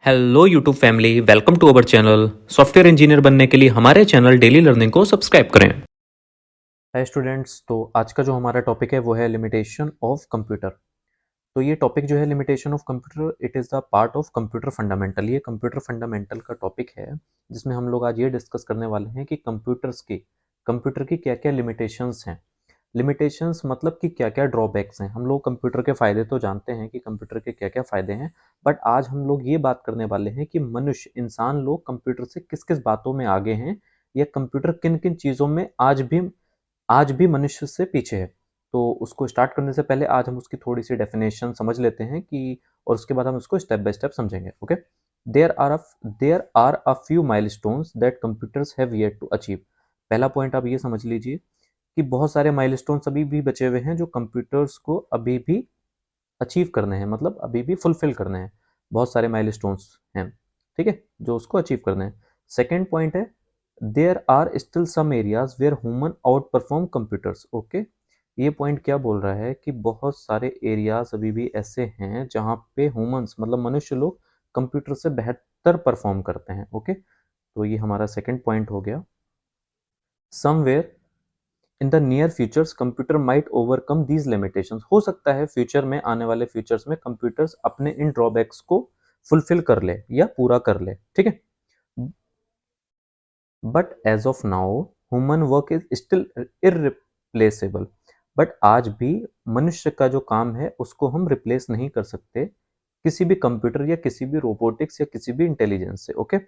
Hello YouTube family, welcome to our channel. Software engineer बनने के लिए हमारे चैनल डेली लर्निंग को सब्सक्राइब करें। हाय स्टूडेंट्स, तो आज का जो हमारा टॉपिक है वो है लिमिटेशन ऑफ कंप्यूटर। तो ये टॉपिक जो है limitation of computer, it is the part of computer fundamental. ये कंप्यूटर फंडामेंटल का टॉपिक है जिसमें हम लोग आज ये डिस्कस करने वाले हैं कि कंप्यूटर की क्या क्या लिमिटेशंस हैं। लिमिटेशंस मतलब कि क्या क्या ड्रॉबैक्स हैं। हम लोग कंप्यूटर के फ़ायदे तो जानते हैं कि कंप्यूटर के क्या क्या फ़ायदे हैं, बट आज हम लोग ये बात करने वाले हैं कि मनुष्य इंसान लोग कंप्यूटर से किस किस बातों में आगे हैं, या कंप्यूटर किन किन चीज़ों में आज भी मनुष्य से पीछे है। तो उसको स्टार्ट करने से पहले आज हम उसकी थोड़ी सी डेफिनेशन समझ लेते हैं कि, और उसके बाद हम उसको स्टेप बाय स्टेप समझेंगे। Okay, there are a few milestones that computers have yet to achieve. पहला पॉइंट आप ये समझ लीजिए कि बहुत सारे माइलस्टोन्स अभी भी बचे हुए हैं जो कंप्यूटर्स को अभी भी अचीव करने हैं, मतलब अभी भी फुलफिल करने हैं। बहुत सारे माइलस्टोन्स हैं, ठीक है, जो उसको अचीव करने हैं। सेकेंड पॉइंट है, there are still some areas where human outperform computers. Okay, ये पॉइंट क्या बोल रहा है कि बहुत सारे एरियाज अभी भी ऐसे हैं जहाँ पे ह्यूमंस मतलब मनुष्य लोग कंप्यूटर से बेहतर परफॉर्म करते हैं। ओके, तो ये हमारा सेकेंड पॉइंट हो गया। Somewhere in the near futures computer might overcome these limitations. हो सकता है फ्यूचर में, आने वाले फ्यूचर्स में कंप्यूटर्स अपने इन ड्रॉबैक्स को फुलफिल कर ले या पूरा कर ले, ठीक है। But as of now human work is still irreplaceable. But आज भी मनुष्य का जो काम है उसको हम रिप्लेस नहीं कर सकते किसी भी कंप्यूटर या किसी भी रोबोटिक्स या किसी भी इंटेलिजेंस से। Okay,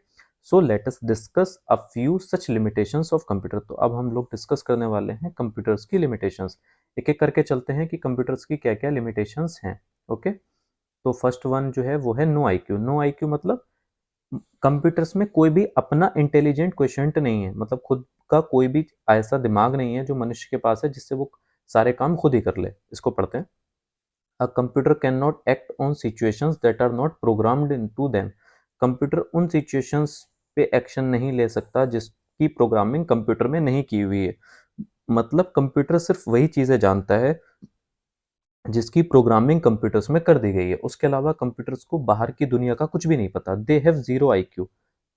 so let us discuss a few such limitations of computer. तो अब हम लोग डिस्कस करने वाले हैं कंप्यूटर्स की लिमिटेशंस। एक एक करके चलते हैं कि कंप्यूटर्स की क्या क्या लिमिटेशंस हैं। ओके, तो फर्स्ट वन जो है वो है नो आईक्यू। नो आईक्यू मतलब कंप्यूटर्स में कोई भी अपना इंटेलिजेंट क्वेश्चंट नहीं है, मतलब खुद का कोई भी ऐसा दिमाग नहीं है जो मनुष्य के पास है जिससे वो सारे काम खुद ही कर ले। इसको पढ़ते हैं। A computer can not act on situations that are not programmed into them. Computer उन सिचुएशंस पे एक्शन नहीं ले सकता जिसकी प्रोग्रामिंग कंप्यूटर में नहीं की हुई है। मतलब कंप्यूटर सिर्फ वही चीज़ें जानता है जिसकी प्रोग्रामिंग कंप्यूटर्स में कर दी गई है। उसके अलावा कंप्यूटर्स को बाहर की दुनिया का कुछ भी नहीं पता। They have zero IQ.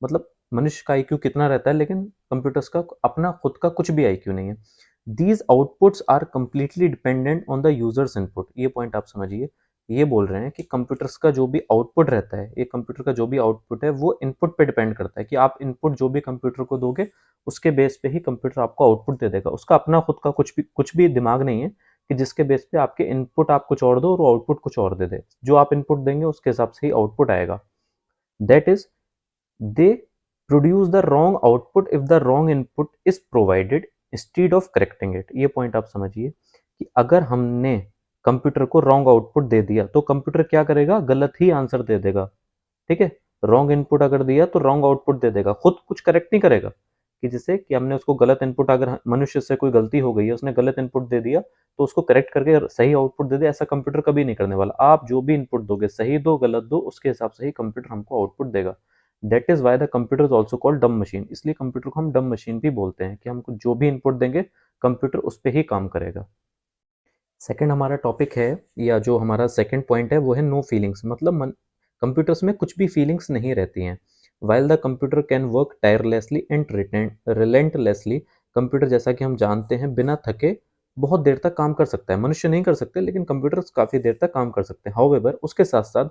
मतलब मनुष्य का आईक्यू कितना रहता है, लेकिन कंप्यूटर्स का अपना खुद का कुछ भी आईक्यू नहीं है। These outputs are completely dependent on the user's input. ये पॉइंट आप समझिए। ये बोल रहे हैं कि कंप्यूटर्स का जो भी आउटपुट रहता है, ये कंप्यूटर का जो भी आउटपुट है वो इनपुट पे डिपेंड करता है कि आप इनपुट जो भी कंप्यूटर को दोगे उसके बेस पे ही कंप्यूटर आपको आउटपुट दे देगा। उसका अपना खुद का कुछ भी दिमाग नहीं है कि जिसके बेस पे आपके इनपुट आप कुछ और दो और आउटपुट कुछ और दे दे। जो आप इनपुट देंगे उसके हिसाब से ही आउटपुट आएगा। That is, they produce the wrong output if the wrong input is provided instead of correcting it. ये पॉइंट आप समझिए कि अगर हमने कंप्यूटर को रॉन्ग आउटपुट दे दिया तो कंप्यूटर क्या करेगा, गलत ही आंसर दे देगा, ठीक है। रॉन्ग इनपुट अगर दिया तो रॉन्ग आउटपुट दे देगा, खुद कुछ करेक्ट नहीं करेगा। कि जैसे कि हमने उसको गलत इनपुट, अगर मनुष्य से कोई गलती हो गई है, उसने गलत इनपुट दे दिया तो उसको करेक्ट करके सही आउटपुट दे दे, ऐसा कंप्यूटर कभी नहीं करने वाला। आप जो भी इनपुट दोगे, सही दो गलत दो, उसके हिसाब से ही कंप्यूटर हमको आउटपुट देगा। That is why the computer is also called डम मशीन। इसलिए कंप्यूटर को हम डम मशीन भी बोलते हैं कि हमको जो भी इनपुट देंगे कंप्यूटर उस पर ही काम करेगा। सेकंड हमारा टॉपिक है, या जो हमारा सेकंड पॉइंट है वो है नो फीलिंग्स। मतलब कंप्यूटर्स में कुछ भी फीलिंग्स नहीं रहती हैं। While the computer can work tirelessly and relentlessly. Computer, जैसा कि हम जानते हैं, बिना थके बहुत देर तक काम कर सकता है। मनुष्य नहीं कर सकते, लेकिन कंप्यूटर्स काफ़ी देर तक काम कर सकते हैं। हाउएवर, उसके साथ साथ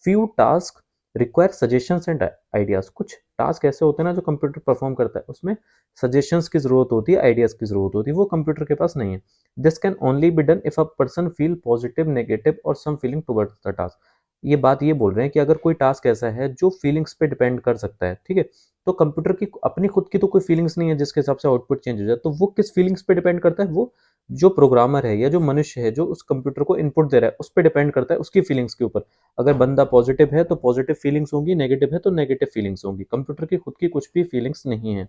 few task require suggestions and ideas. कुछ टास्क ऐसे होते हैं ना जो कंप्यूटर परफॉर्म करता है, उसमें सजेशंस की जरूरत होती है, आइडियाज की जरूरत होती है, वो कंप्यूटर के पास नहीं है। This can only be done if a person feel positive, negative और some feeling towards the task. ये बात ये बोल रहे हैं कि अगर कोई टास्क ऐसा है जो फीलिंग्स पे डिपेंड कर सकता है, ठीक है, तो कंप्यूटर की अपनी खुद की तो कोई फीलिंग्स नहीं है जिसके हिसाब से आउटपुट चेंज हो जाए। तो वो किस फीलिंग्स पे डिपेंड करता है, वो जो प्रोग्रामर है या जो मनुष्य है जो उस कंप्यूटर को इनपुट दे रहा है उस पर डिपेंड करता है, उसकी फीलिंग्स के ऊपर। अगर बंदा पॉजिटिव है तो पॉजिटिव फीलिंग्स होंगी, नेगेटिव है तो नेगेटिव फीलिंग्स होंगी। कंप्यूटर की खुद की कुछ भी फीलिंग्स नहीं है।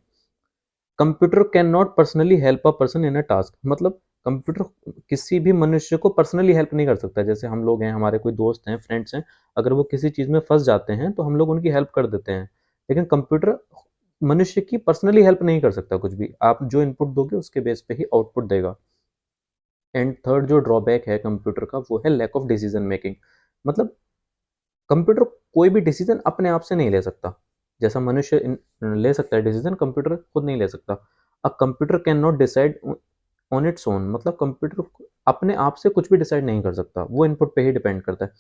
Computer can not personally help a person in a task. मतलब कंप्यूटर किसी भी मनुष्य को पर्सनली हेल्प नहीं कर सकता। जैसे हम लोग हैं, हमारे कोई दोस्त हैं, फ्रेंड्स हैं, अगर वो किसी चीज़ में फंस जाते हैं तो हम लोग उनकी हेल्प कर देते हैं। लेकिन कंप्यूटर मनुष्य की पर्सनली हेल्प नहीं कर सकता कुछ भी। आप जो इनपुट दोगे उसके बेस पे ही आउटपुट देगा। एंड थर्ड जो ड्रॉबैक है कंप्यूटर का वो है लैक ऑफ डिसीजन मेकिंग। मतलब कंप्यूटर कोई भी डिसीजन अपने आप से नहीं ले सकता। जैसा मनुष्य ले सकता है डिसीजन, कंप्यूटर खुद नहीं ले सकता। अ computer can not decide on its own, मतलब कंप्यूटर अपने आप से कुछ भी डिसाइड नहीं कर सकता, वो इनपुट पे ही डिपेंड करता है।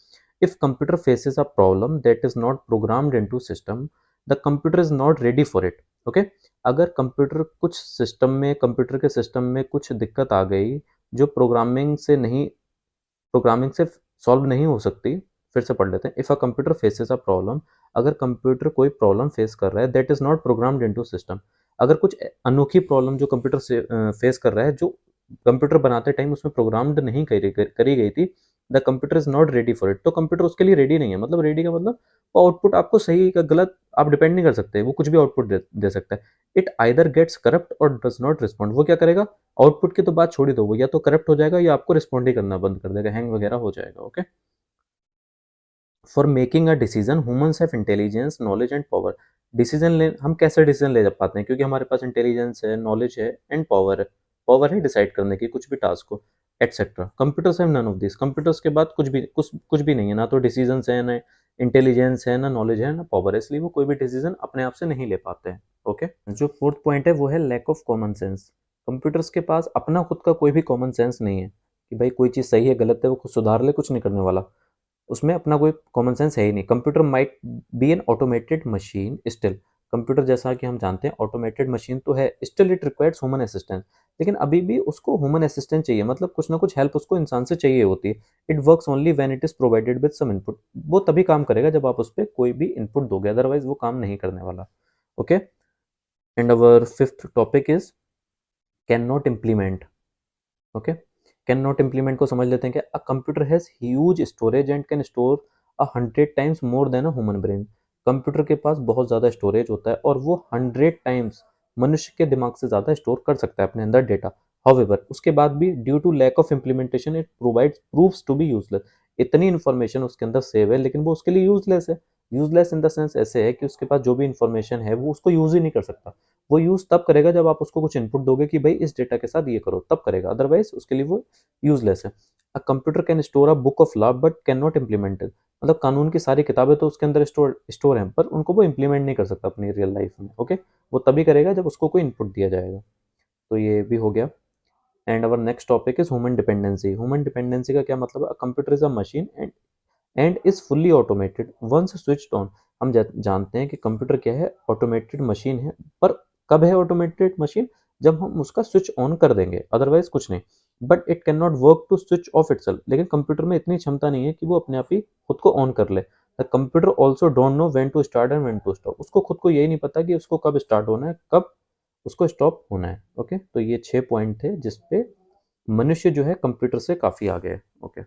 If computer faces a problem that is not programmed into system, the computer is not ready for it. Okay, अगर कंप्यूटर कुछ सिस्टम में, कंप्यूटर के सिस्टम में कुछ दिक्कत आ गई जो प्रोग्रामिंग से सॉल्व नहीं हो सकती। फिर से पढ़ लेते हैं। If a computer faces a problem, अगर कंप्यूटर कोई प्रॉब्लम फेस कर रहा है that is not programmed into system, अगर कुछ अनोखी प्रॉब्लम जो कंप्यूटर से फेस कर रहा है, जो कंप्यूटर बनाते टाइम उसमें प्रोग्राम्ड नहीं करी गई थी, the computer is not ready for it, तो कंप्यूटर उसके लिए रेडी नहीं है। मतलब रेडी का मतलब वो आउटपुट आपको सही का गलत आप डिपेंड नहीं कर सकते, वो कुछ भी आउटपुट दे सकता है। इट आइदर गेट्स करप्ट और डज नॉट रिस्पॉन्ड, वो क्या करेगा, आउटपुट की तो बात छोड़ ही दो, वो या तो करप्ट हो जाएगा या आपको रिस्पॉन्ड ही करना बंद कर देगा, हैंग वगैरह हो जाएगा। Okay, for making a decision humans have intelligence, knowledge and power. Decision ले हम कैसे डिसीजन ले पाते हैं, क्योंकि हमारे पास इंटेलिजेंस है, नॉलेज है एंड पावर है। पावर है डिसाइड करने की कुछ भी टास्क को, etcetera. Computers have none of this, computers के बाद कुछ भी नहीं है, ना तो डिसीजंस है, ना इंटेलिजेंस है, ना नॉलेज है, ना पावर है, इसलिए वो कोई भी डिसीजन अपने आप से नहीं ले पाते हैं। ओके, जो फोर्थ पॉइंट है वो है lack of common sense. Computers के पास अपना खुद का कोई भी कॉमन सेंस नहीं है कि भाई कोई चीज़ सही है गलत है, वो खुद सुधार ले, कुछ नहीं करने वाला, उसमें अपना कोई कॉमन सेंस है ही नहीं। Computer might be N automated machine still, computer जैसा कि हम जानते हैं ऑटोमेटेड मशीन तो है, still it requires human assistance, लेकिन अभी भी उसको ह्यूमन असिस्टेंट चाहिए, मतलब कुछ ना कुछ हेल्प उसको इंसान से चाहिए होती है। It works only when it is provided with some input, वो तभी काम करेगा जब आप उस पर कोई भी इनपुट दोगे, अदरवाइज वो काम नहीं करने वाला। Okay, and our fifth topic is can not implement. Okay, can not implement को समझ लेते हैं कि a computer has huge storage and can store 100 times more than a human brain. Computer के पास बहुत ज़्यादा स्टोरेज होता है और वो 100 टाइम्स मनुष्य के दिमाग से ज़्यादा स्टोर कर सकता है अपने अंदर डेटा। हाउएवर, उसके बाद भी due to lack of implementation it provides proves to be useless. इतनी इन्फॉर्मेशन उसके अंदर सेव है लेकिन वो उसके लिए यूजलेस है। यूजलेस इन द सेंस ऐसे है कि उसके पास जो भी इन्फॉर्मेशन है वो उसको यूज ही नहीं कर सकता। वो यूज़ तब करेगा जब आप उसको कुछ इनपुट दोगे कि भाई इस डेटा के साथ ये करो, तब करेगा, अदरवाइज उसके लिए वो यूजलेस है। अ computer can store a book of law but can not implement it, मतलब कानून की सारी किताबें तो उसके अंदर स्टोर हैं पर उनको वो इम्प्लीमेंट नहीं कर सकता अपनी रियल लाइफ में। ओके, वो तभी करेगा जब उसको कोई इनपुट दिया जाएगा। तो ये भी हो गया। And our next topic is human dependency. Human dependency का क्या मतलब है, computer is a machine and is fully automated once switched on. हम जानते हैं कि कंप्यूटर क्या है, ऑटोमेटेड मशीन है, पर कब है ऑटोमेटेड मशीन, जब हम उसका स्विच ऑन कर देंगे, अदरवाइज कुछ नहीं। But it can not work to switch off itself, लेकिन कंप्यूटर में इतनी क्षमता नहीं है कि वो अपने आप ही खुद को ऑन कर ले। The computer also don't know when to start and when to stop, उसको खुद को यही नहीं पता कि उसको कब स्टार्ट होना है, कब उसको स्टॉप होना है। ओके, तो ये 6 पॉइंट थे जिसपे मनुष्य जो है कंप्यूटर से काफी आगे है। ओके।